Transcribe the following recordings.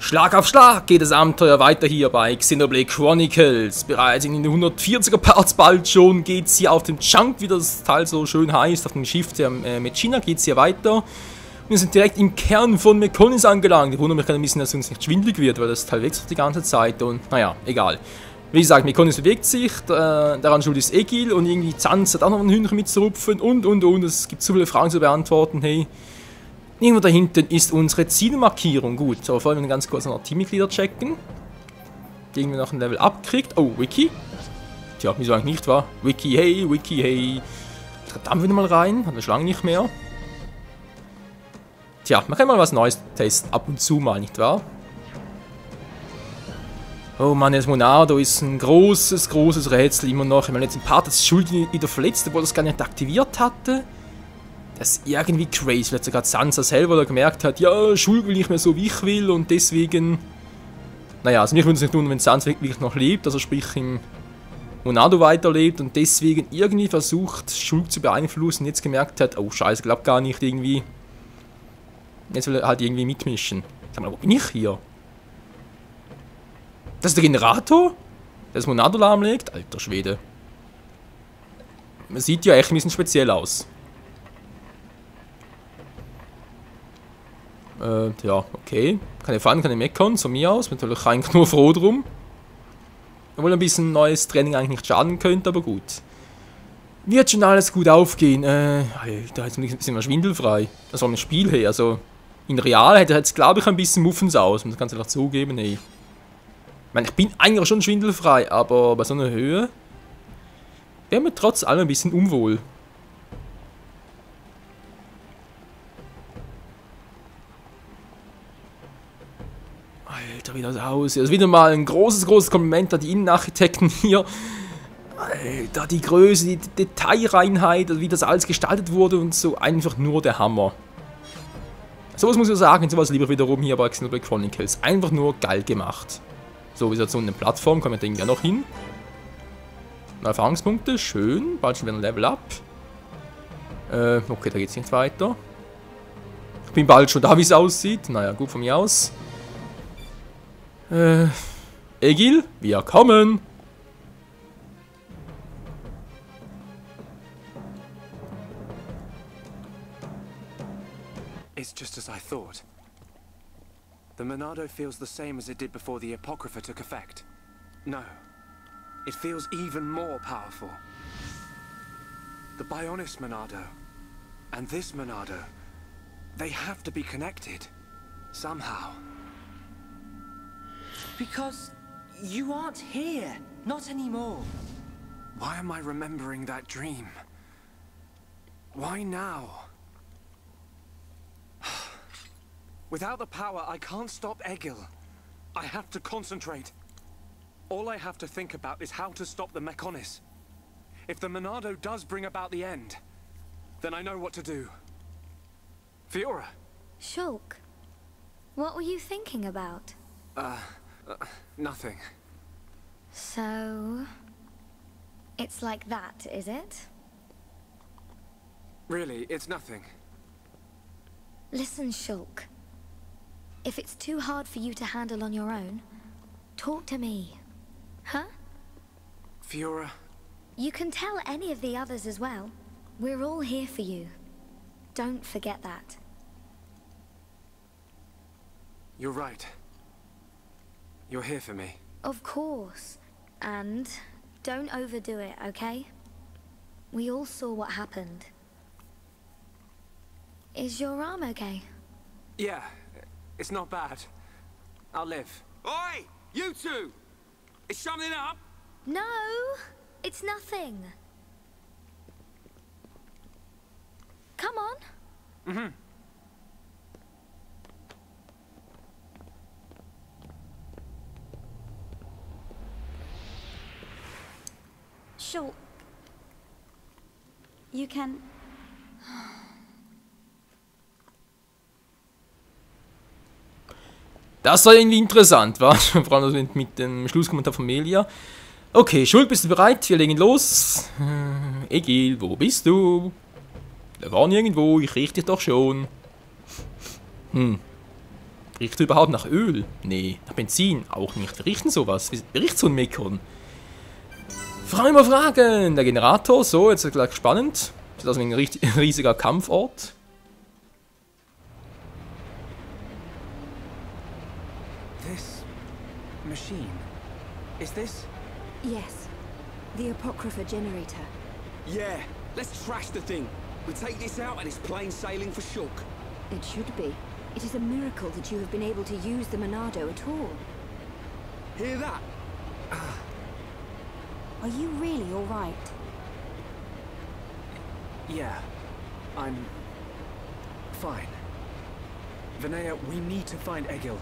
Schlag auf Schlag geht das Abenteuer weiter hier bei Xenoblade Chronicles. Bereits in den 140er Parts bald schon geht es hier auf dem Chunk, wie das Teil so schön heißt, auf dem Schiff der Mechina geht es hier weiter. Und wir sind direkt im Kern von Mechonis angelangt. Ich wundere mich gerade ein bisschen, dass es uns nicht schwindelig wird, weil das Teil wechselt die ganze Zeit und naja, egal. Wie gesagt, Mechonis bewegt sich, daran schuld ist Egil und irgendwie Zanz hat auch noch ein Hühnchen mitzurupfen und. Es gibt so viele Fragen zu beantworten, hey. Irgendwo da hinten ist unsere Zielmarkierung. Gut, aber vorher wir ganz kurz noch Teammitglieder checken. Irgendwie noch ein Level abkriegt. Oh, Wiki. Tja, wieso eigentlich nicht, wa? Wiki, hey, Wiki, hey. Verdammt wieder mal rein. Hat wir schon lange nicht mehr. Tja, man kann mal was Neues testen. Ab und zu mal, nicht wahr? Oh Mann, das Monado ist ein großes Rätsel immer noch. Ich meine, jetzt ein Part das Schuld wieder verletzt, obwohl das gar nicht aktiviert hatte. Das ist irgendwie crazy, weil sogar Sansa selber da gemerkt hat, ja, Schuld will nicht mehr so, wie ich will und deswegen... Naja, also mich würde es nicht tun, wenn Sansa wirklich noch lebt, also sprich im Monado weiterlebt und deswegen irgendwie versucht, Schuld zu beeinflussen und jetzt gemerkt hat, oh scheiße, glaubt gar nicht irgendwie... Jetzt will er halt irgendwie mitmischen. Sag mal, wo bin ich hier? Das ist der Generator? Der das Monado lahmlegt? Alter Schwede. Man sieht ja echt ein bisschen speziell aus. Ja, okay. Keine Fallen, keine Meckern, von mir aus. Bin natürlich eigentlich nur froh drum. Obwohl ein bisschen neues Training eigentlich nicht schaden könnte, aber gut. Wird schon alles gut aufgehen. Da ist ein bisschen mehr schwindelfrei. Das war ein Spiel her, also... In Real hätte er jetzt, glaube ich, ein bisschen Muffens aus. Das kannst du doch zugeben, ey. Ich meine, ich bin eigentlich schon schwindelfrei, aber bei so einer Höhe... wäre mir trotz allem ein bisschen unwohl. Alter, wie das aussieht. Also wieder mal ein großes Kompliment an die Innenarchitekten hier. Alter, die Größe, die Detailreinheit, wie das alles gestaltet wurde und so. Einfach nur der Hammer. Sowas muss ich sagen, sowas lieber wiederum hier bei Xenoblade Chronicles. Einfach nur geil gemacht. So, wie gesagt, so eine Plattform, kommen wir denken ja noch hin. Neue Erfahrungspunkte, schön. Bald schon wieder ein Level up. Okay, da geht's nicht weiter. Ich bin bald schon da, wie es aussieht. Naja, gut von mir aus. Egil, wir kommen. It's just as I thought. The Monado feels the same as it did before the Apocrypha took effect. No, it feels even more powerful. The Bionis Monado and this Monado, they have to be connected. Somehow. Because you aren't here. Not anymore. Why am I remembering that dream? Why now? Without the power, I can't stop Egil. I have to concentrate. All I have to think about is how to stop the Mechonis. If the Monado does bring about the end, then I know what to do. Fiora. Shulk, what were you thinking about? Nothing. So... it's like that, is it? Really, it's nothing. Listen, Shulk. If it's too hard for you to handle on your own, talk to me. Huh? Fiora. You can tell any of the others as well. We're all here for you. Don't forget that. You're right. You're here for me. Of course. And don't overdo it, okay? We all saw what happened. Is your arm okay? Yeah, it's not bad. I'll live. Oi! You two! Is something up? No! It's nothing. Come on. Mm-hmm. Shulk. You can... Das war irgendwie interessant, war? Vor allem mit dem Schlusskommentar von Melia. Okay, Shulk, bist du bereit? Wir legen los. Egil, wo bist du? Da waren irgendwo, ich riech dich doch schon. Riecht er überhaupt nach Öl? Nee. Nach Benzin? Auch nicht. Wir riechen sowas. Wie riecht so ein Mekon? Fragen über Fragen! Der Generator, so, jetzt ist gleich spannend. Sieht aus wie ein riesiger Kampfort. This machine. Is this? Yes. The Apocrypha generator. Yeah, let's trash the thing. We take this out and it's plain sailing for Shulk. It should be. It is a miracle that you have been able to use the Monado at all. Hear that? Are you really all right? Yeah. I'm fine. Vinaya, we need to find Egil.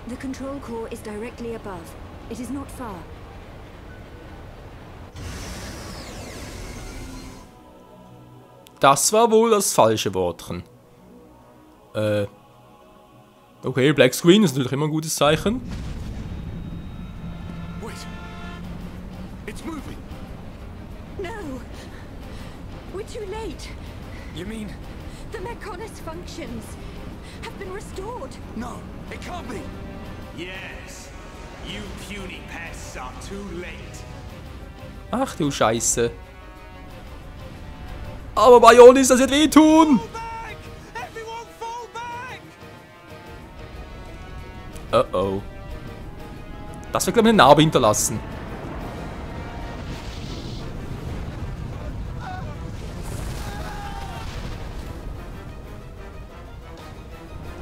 The control core is directly above. It is not far. Das war wohl das falsche Wortchen. Okay, Black Screen ist natürlich immer ein gutes Zeichen. Wait. It's moving. No! We're too late. You mean? The Mechonis functions have been restored. No, it can't be. Yes. You puny pests are too late. Ach du Scheiße. Aber Bionis, das wird wehtun! Back! Everyone fall back! Oh. Das wird, glaube ich, eine Narbe hinterlassen.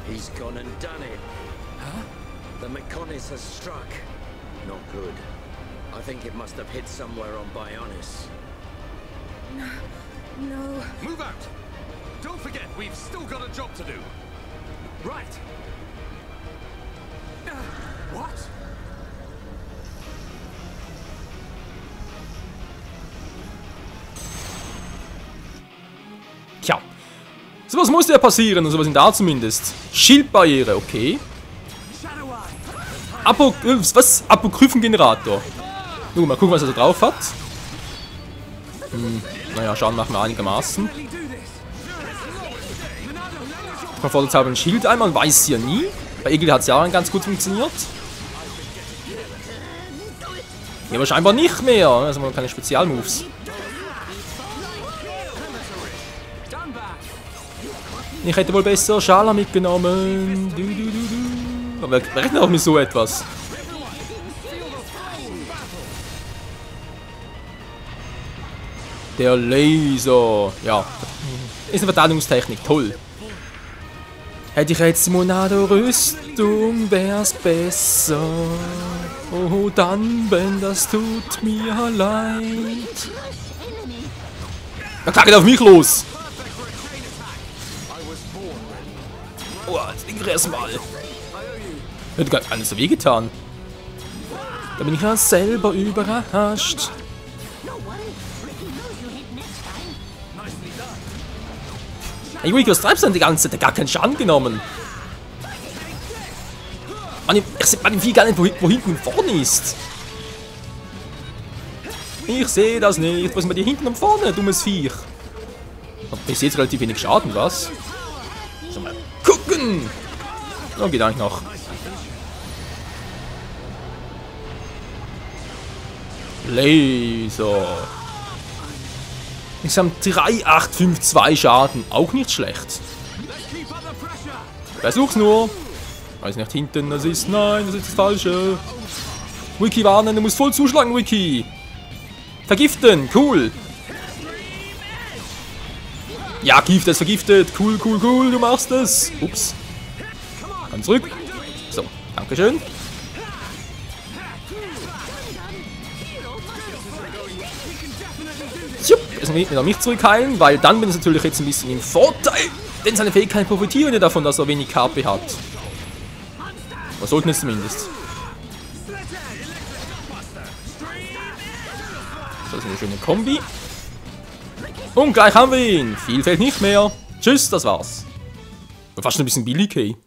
He's gone and done it. Huh? The Mechonis has struck. Not good. I think it must have hit somewhere on Bionis. No. Move out! Don't forget, we've still got a job to do. Right. What? Tja. Sowas musste ja passieren, und sowas in da zumindest. Schildbarriere, okay. Was? Apokryphengenerator. Mal gucken, was er da drauf hat. Naja, schauen machen wir einigermaßen. Verfolgt ein Schild einmal, weiß sie ja nie. Bei Egil hat es ja auch ganz gut funktioniert. Ja, aber scheinbar nicht mehr. Also haben wir keine Spezialmoves. Ich hätte wohl besser Schala mitgenommen. Aber wir rechnen auch mit so etwas. Der Laser. Ja. Ist eine Verteidigungstechnik. Toll. Hätte ich jetzt die Monado-Rüstung, wär's besser. Oh, dann, Ben, das tut mir leid. Da geht auf mich los. Oh, das Ding erstmal. Hätte gar nicht so wehgetan. Da bin ich ja selber überrascht. Hey, Wiki, was treibst du denn die ganze Zeit? Der hat gar keinen Schaden genommen. Ich sehe bei dem Vieh gar nicht, wo hinten und vorne ist. Ich sehe das nicht. Was ist bei dir hinten und vorne, dummes Viech? Ich sehe jetzt relativ wenig Schaden, was? So, mal gucken. Oh, geht eigentlich noch. Laser. Insgesamt 3852 Schaden. Auch nicht schlecht. Versuch's nur. Weiß nicht hinten, das ist. Nein, das ist das Falsche. Wiki warnen, du musst voll zuschlagen, Wiki. Vergiften, cool. Ja, Gift ist vergiftet. Cool, cool, cool, du machst es. Ups. Komm zurück. So, dankeschön. Jetzt muss ich mich zurückheilen, weil dann bin ich natürlich jetzt ein bisschen im Vorteil. Denn seine Fähigkeiten profitieren ja davon, dass er wenig KP hat. Was sollten es zumindest. Das ist eine schöne Kombi. Und gleich haben wir ihn. Viel fehlt nicht mehr. Tschüss, das war's. War fast schon ein bisschen billig, hey.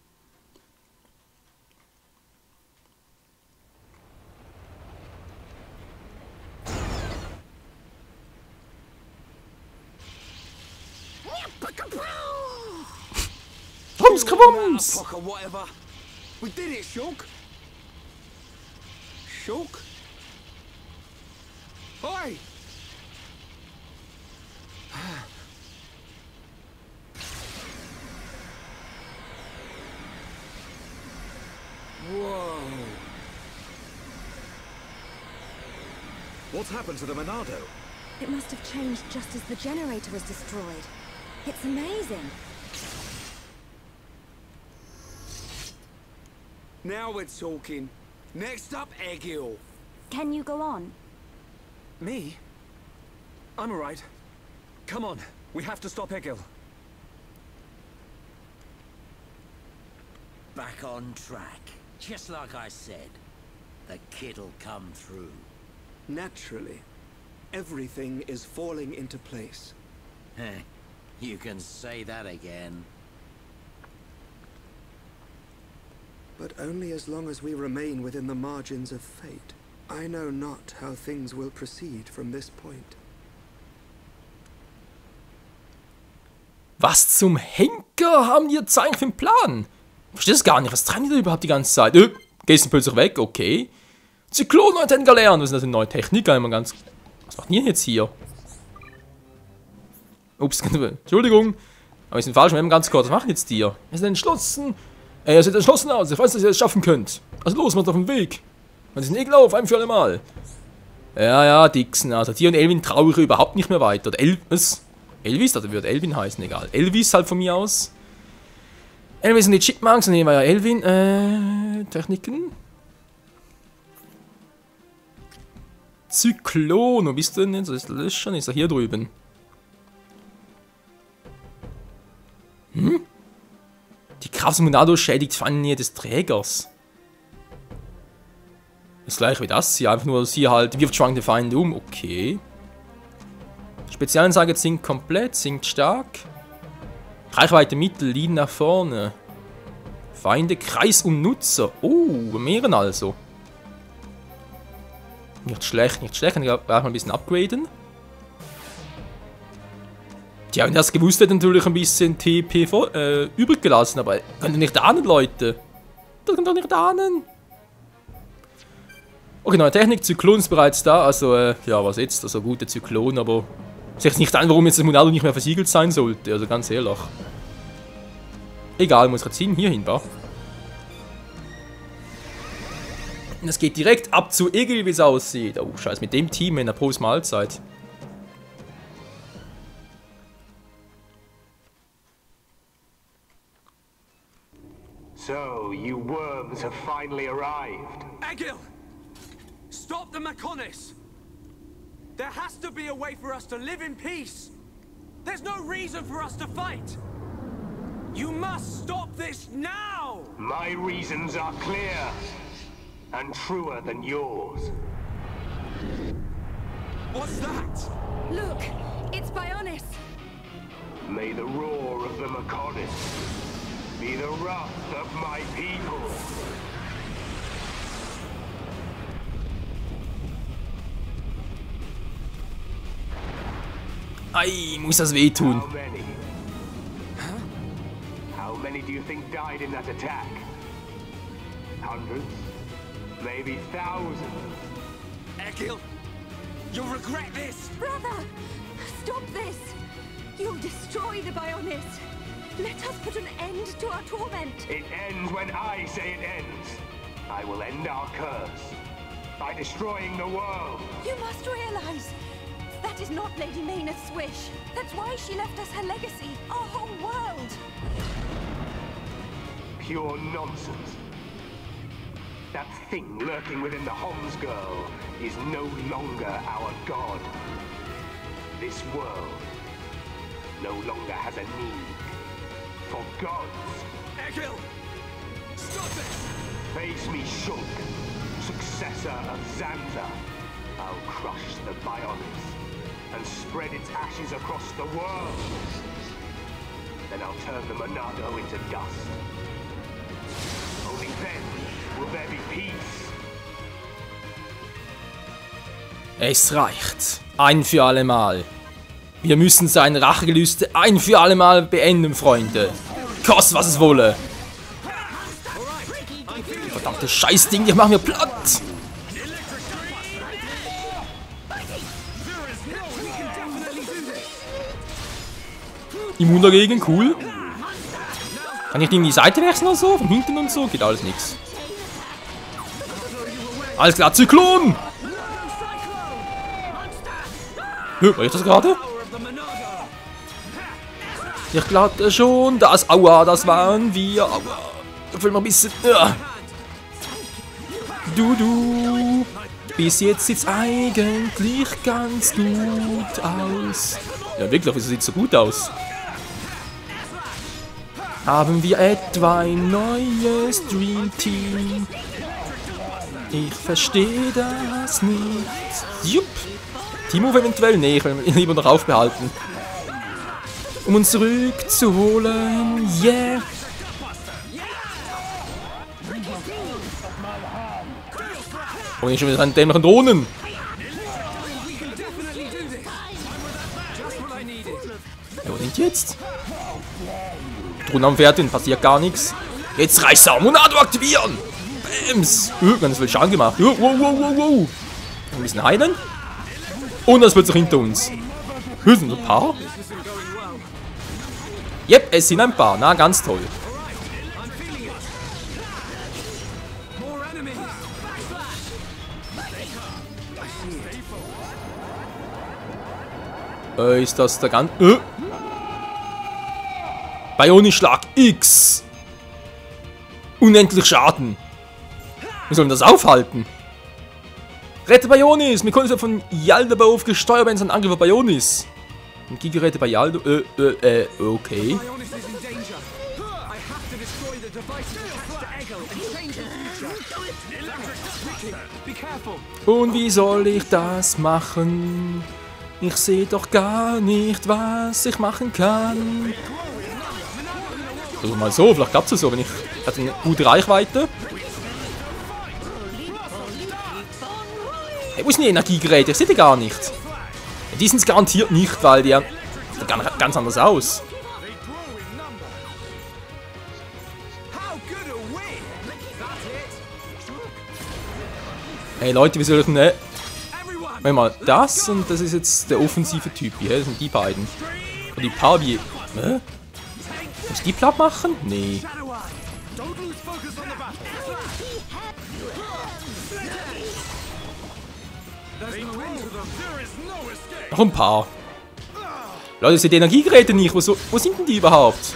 Krums, krums. Poker, whatever. We did it, Shulk! Shulk? Oi! Whoa! What's happened to the Monado? It must have changed just as the generator was destroyed. It's amazing. Now we're talking. Next up, Egil. Can you go on? Me? I'm alright. Come on, we have to stop Egil. Back on track. Just like I said. The kid'll come through. Naturally. Everything is falling into place. Heh. You can say that again. But only as long as we remain within the margins of fate. I know not how things will proceed from this point. Was zum Henker haben die jetzt eigentlich für einen Plan? Ich verstehe das gar nicht. Was treiben die da überhaupt die ganze Zeit? Gehst du plötzlich weg? Okay. Zyklon neu gelernt. Was ist das für eine neue Technik? Was macht ihr jetzt hier? Ups, Entschuldigung. Aber wir sind falsch. Wir haben ganz kurz. Was machen jetzt die? Wir sind entschlossen. Ihr seid entschlossen aus. Ich weiß, dass ihr es schaffen könnt. Also los, macht auf den Weg. Man ist nicht auf, ein für alle Mal. Ja, Dixon. Also Tier und Elvin traue ich überhaupt nicht mehr weiter. Oder Elvis, also wird Elvin heißen, egal. Elvis halt von mir aus. Elvis sind die Chipmunks und hier war ja Elvin. Techniken. Zyklon, wo bist du denn jetzt? Das ist schon, ist er hier drüben. Die Kraft des Monado schädigt die Nähe des Trägers. Das gleiche wie das hier, einfach nur, dass hier halt wirft schwankende Feinde um. Okay. Spezialansage sinkt komplett, sinkt stark. Reichweite mittel, Lead nach vorne. Feinde, Kreis und Nutzer. Oh, mehreren also. Nicht schlecht, nicht schlecht. Kann ich auch mal ein bisschen upgraden. Die haben das gewusst, hätten natürlich ein bisschen TP übrig gelassen, aber könnt ihr nicht ahnen, Leute. Das könnt ihr nicht ahnen. Okay, neue Technik, Zyklon ist bereits da, also, ja, was jetzt? Also, gute Zyklon, aber ich sehe nicht ein, warum jetzt das Monado nicht mehr versiegelt sein sollte, also ganz ehrlich. Egal, muss ich jetzt hier hinbauen. Und es geht direkt ab zu Egil, wie es aussieht. Oh, scheiße, mit dem Team in der Post-Mahlzeit. So, you worms have finally arrived. Egil! Stop the Mechonis! There has to be a way for us to live in peace! There's no reason for us to fight! You must stop this now! My reasons are clear and truer than yours. What's that? Look, it's Bionis. May the roar of the Mechonis be the wrath of my people. Ei, muss das wehtun. How many? Huh? How many do you think died in that attack? Hundreds? Maybe thousands? Egil! You'll regret this! Brother! Stop this! You'll destroy the Bionis! Let us put an end to our torment! It ends when I say it ends. I will end our curse by destroying the world. You must realize that is not Lady Maynard's wish. That's why she left us her legacy, our whole world. Pure nonsense. That thing lurking within the Homs girl is no longer our god. This world no longer has a need for gods. Egil! Stop it! Face me, Shulk, successor of Zanza. I'll crush the Bionis and spread its ashes across the world. Then I'll turn the Monado into dust. Only then will there be peace. Es reicht. Ein für alle Mal. Wir müssen seine Rachegelüste ein für alle Mal beenden, Freunde. Kost, was es wolle. Alright, Verdammtes Scheißding, die machen wir platt. Immun dagegen, cool. Kann ich in die Seite wechseln oder so? Von hinten und so? Geht alles nix. Alles klar, Zyklon! War ich das gerade? Ich glaube schon, aua, das waren wir. Aua. Da will man ein bisschen. Du. Bis jetzt sieht's eigentlich ganz gut aus. Ja, wirklich, wieso sieht's so gut aus? Haben wir etwa ein neues Dream Team? Ich verstehe das nicht. Jupp. Team-Move eventuell? Nee, ich will ihn lieber noch aufbehalten. Um uns zurückzuholen. Yeah. Oh, ich schon wieder einen dämlichen Drohnen. Ja, wo sind die jetzt? Drohnen am Pferd, passiert gar nichts. Jetzt reicht's auch. Monado aktivieren. Bams. Ganz viel Schaden gemacht. Wow. Ein bisschen heilen. Und das wird sich hinter uns. Hier sind ein paar. Yep, es sind ein paar. Na, ganz toll. Ist das der ganz... Bionischlag X. Unendlich Schaden. Wir sollen das aufhalten. Rette Bionis! Wir können von Yaldabaoth gesteuert werden, sein Angriff auf Bionis. Und Giga-Rette bei Yaldo... okay. Und wie soll ich das machen? Ich sehe doch gar nicht, was ich machen kann. Also mal so, vielleicht klappt es so, wenn ich... hatte eine gute Reichweite. Hey, wo ist denn die Energiegeräte? Ich sehe die gar nicht. Ja, die sind es garantiert nicht, weil die sehen ganz anders aus. Hey Leute, wie soll ich denn... Warte mal, das und das ist jetzt der offensive Typ hier. Das sind die beiden. Und die paar wie... Hä? Muss ich die platt machen? Nee. Noch ein paar. Leute, seht die Energiegeräte nicht. Wo sind denn die überhaupt?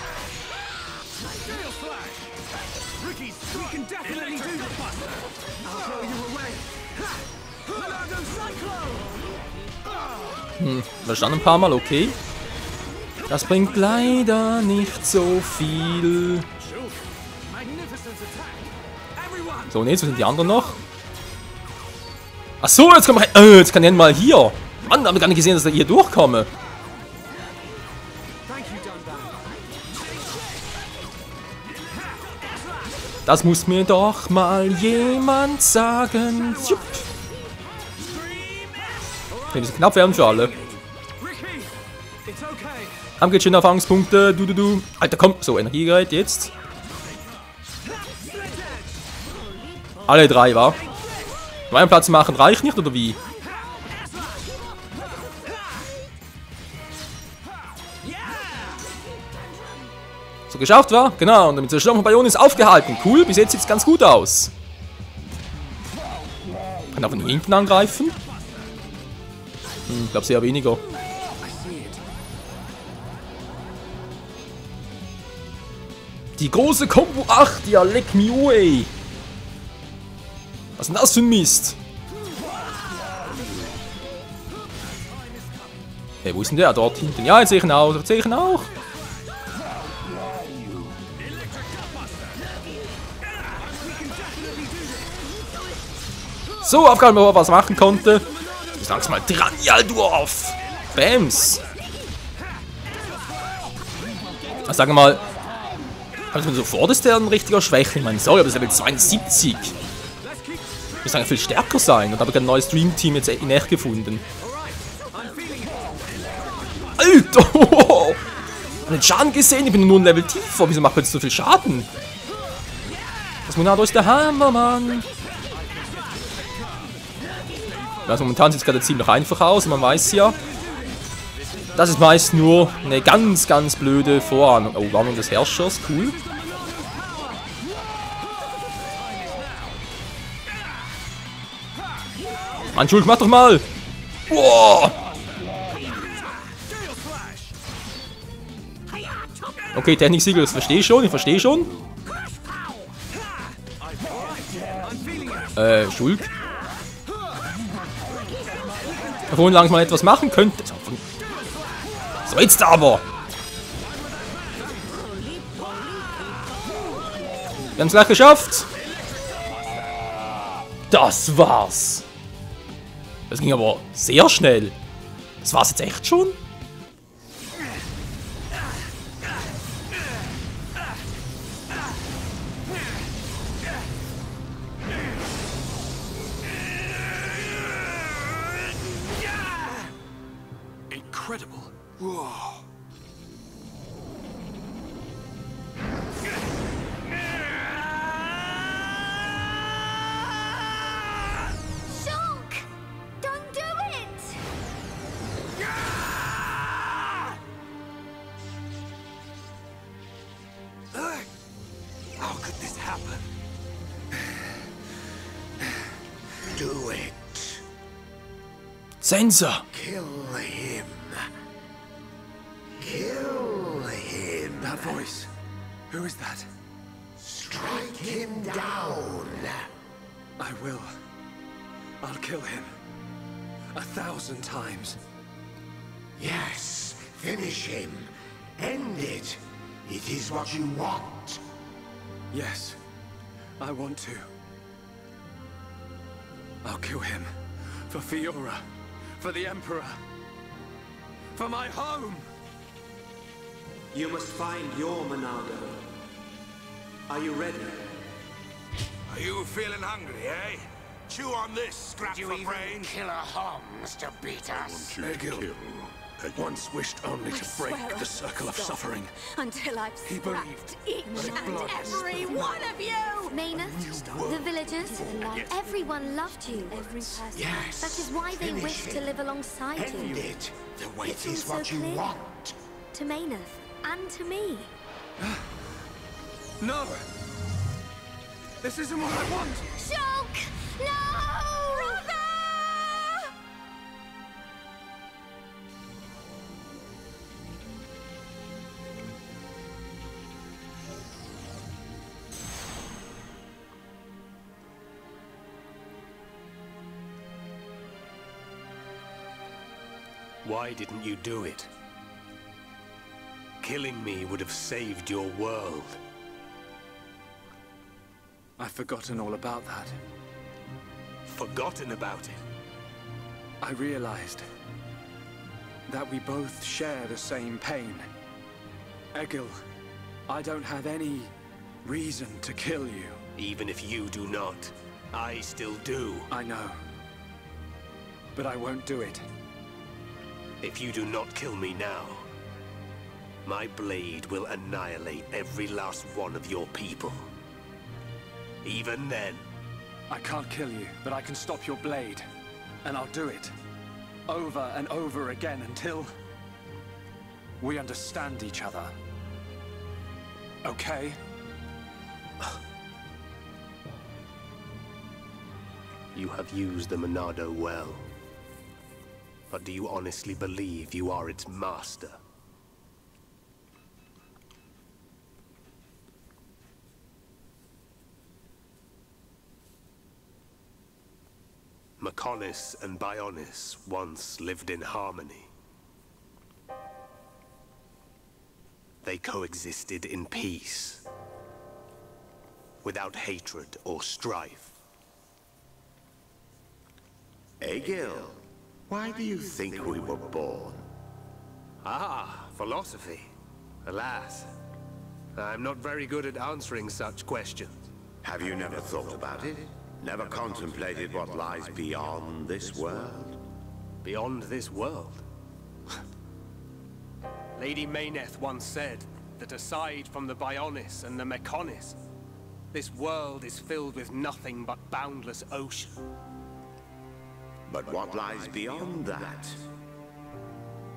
Da stand ein paar Mal, okay. Das bringt leider nicht so viel. So, und jetzt, wo sind die anderen noch? Achso, jetzt kann man jetzt kann ich mal hier. Mann, habe ich gar nicht gesehen, dass ich hier durchkomme. Das muss mir doch mal jemand sagen. Jupp. Okay, die sind knapp werden für alle. Haben geht schön Erfahrungspunkte. Du. Alter, komm. So, Energiegerät jetzt. Alle drei, wa? Nur einen Platz machen reicht nicht, oder wie? So, geschafft, war? Genau, und damit der Sturm von Bionis aufgehalten. Cool, bis jetzt sieht es ganz gut aus. Kann auch von hinten angreifen. Ich glaube sehr weniger. Die große Combo 8, ja, leck me away. Was ist denn das für ein Mist? Hey, wo ist denn der? Dort hinten. Ja, jetzt sehe ich ihn auch. Jetzt sehe ich ihn auch. So, Aufgabe, wo er was machen konnte. Ich sag's mal dran, Yaldorf. Bams. Also, sagen wir mal. Habe ich mir sofort, ist der ein richtiger Schwäche? Ich meine, sorry, aber das ist Level 72. Ich muss viel stärker sein und habe kein neues Dream Team jetzt in echt gefunden. Alter! Ich habe den Schaden gesehen, ich bin nur ein Level tiefer. Wieso macht man jetzt so viel Schaden? Das Monado ist der Hammer, Mann. Also momentan sieht es gerade ziemlich einfach aus, man weiß ja. Das ist meist nur eine ganz, ganz blöde Vorahnung. Oh, Warnung des Herrschers, cool. Mann, Schulk, mach doch mal! Boah! Okay, Technik-Siegel, das verstehe ich schon, Schulk. Obwohl langsam mal etwas machen könnte. So, jetzt aber! Wir haben es gleich geschafft! Das war's! Das ging aber sehr schnell. Das war's jetzt echt schon? Incredible. Whoa. Shulk! Don't do it! How could this happen? Do it. Sensor! Kill him. Kill him. That voice. Who is that? Strike him down. I will. I'll kill him. 1,000 times. Yes, finish him. End it. It is what you want. Yes, I want to. I'll kill him. For Fiora. For the Emperor. For my home! You must find your Monado. Are you ready? Are you feeling hungry, eh? Chew on this, scrap for brains. Kill a Homs to beat us. Egil once wished only to break the circle of suffering. Until I've scrapped each and every one of you! Mayneth, the villagers, everyone loved you. Every person. Yes. That is why they wish to live alongside End you. it. It It's is all what so you clear. want. To Mayneth and to me. No! This isn't what I want! Shulk! No! Brother! Why didn't you do it? Killing me would have saved your world. I've forgotten all about that. Forgotten about it? I realized that we both share the same pain. Egil, I don't have any reason to kill you. Even if you do not, I still do. I know. But I won't do it. If you do not kill me now, my blade will annihilate every last one of your people. Even then, I can't kill you, but I can stop your blade. And I'll do it. Over and over again until we understand each other. Okay? you have used the Monado well. But do you honestly believe you are its master? Mechonis and Bionis once lived in harmony. They coexisted in peace, without hatred or strife. Egil, why do you think we were born? Ah, philosophy. Alas, I'm not very good at answering such questions. Have you never thought about it? Never contemplated what lies beyond this world? Beyond this world? Lady Mayneth once said that aside from the Bionis and the Mechonis, This world is filled with nothing but boundless ocean. But what lies beyond that?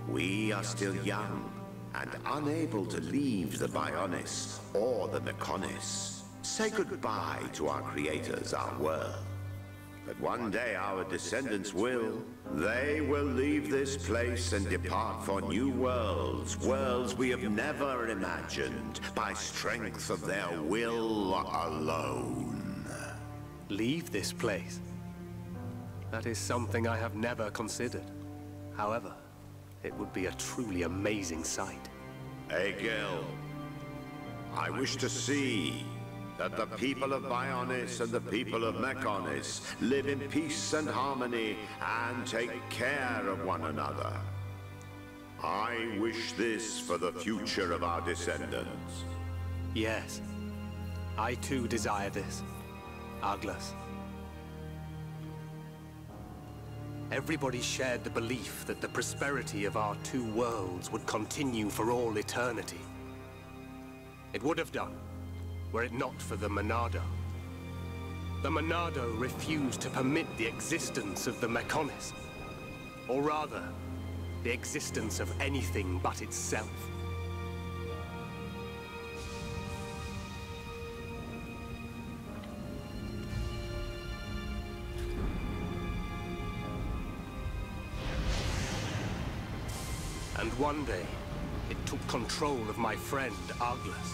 We are still young and unable to leave the Bionis or the Mechonis. Say goodbye to our creators, our world. But one day our descendants will. They will leave this place and depart for new worlds, worlds we have never imagined, by strength of their will alone. Leave this place? That is something I have never considered. However, it would be a truly amazing sight. Egil, I wish to see that the people of Bionis and the people of Mechonis live in peace and harmony and take care of one another. I wish this for the future of our descendants. Yes, I too desire this, Arglus. Everybody shared the belief that the prosperity of our two worlds would continue for all eternity. It would have done, were it not for the Monado. The Monado refused to permit the existence of the Mechonis. Or rather, the existence of anything but itself. And one day, it took control of my friend, Arglus.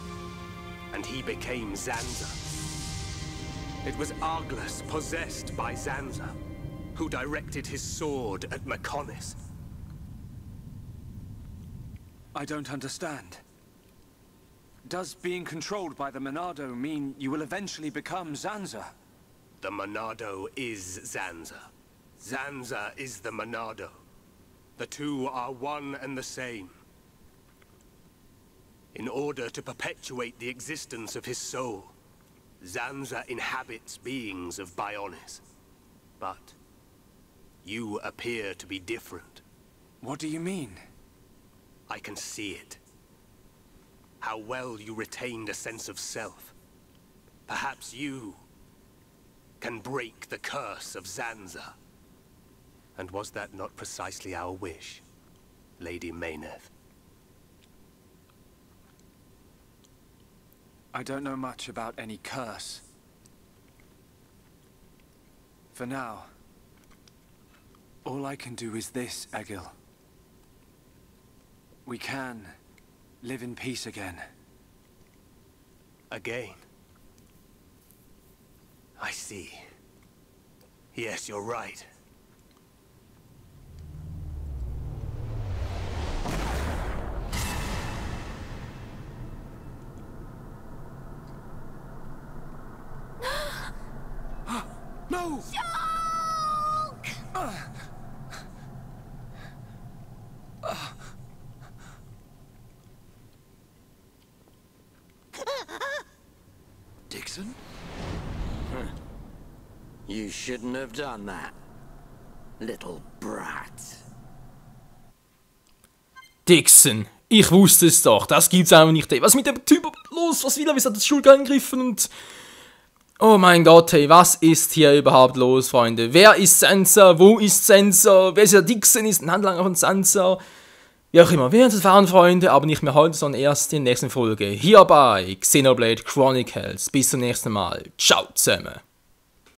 And he became Zanza. It was Arglus, possessed by Zanza, who directed his sword at Mechonis. I don't understand. Does being controlled by the Monado mean you will eventually become Zanza? The Monado is Zanza. Zanza is the Monado. The two are one and the same. In order to perpetuate the existence of his soul, Zanza inhabits beings of Bionis. But you appear to be different. What do you mean? I can see it. How well you retained a sense of self. Perhaps you can break the curse of Zanza. And was that not precisely our wish, Lady Mayneth? I don't know much about any curse. For now, all I can do is this, Egil. We can live in peace again. Again? I see. Yes, you're right. No! Dixon? You shouldn't have done that, little brat. Dixon, ich wusste es doch, das gibt's einfach nicht. Was ist mit dem Typ los? Was will er? Wieso hat das Schulk angegriffen und... Oh mein Gott, hey, was ist hier überhaupt los, Freunde? Wer ist Sansa? Wo ist Sansa? Wer ist der Dixon? Ist ein Handlanger von Sansa? Wie auch immer, wir werden es erfahren, Freunde, aber nicht mehr heute, sondern erst in der nächsten Folge. Hier bei Xenoblade Chronicles. Bis zum nächsten Mal. Ciao zusammen.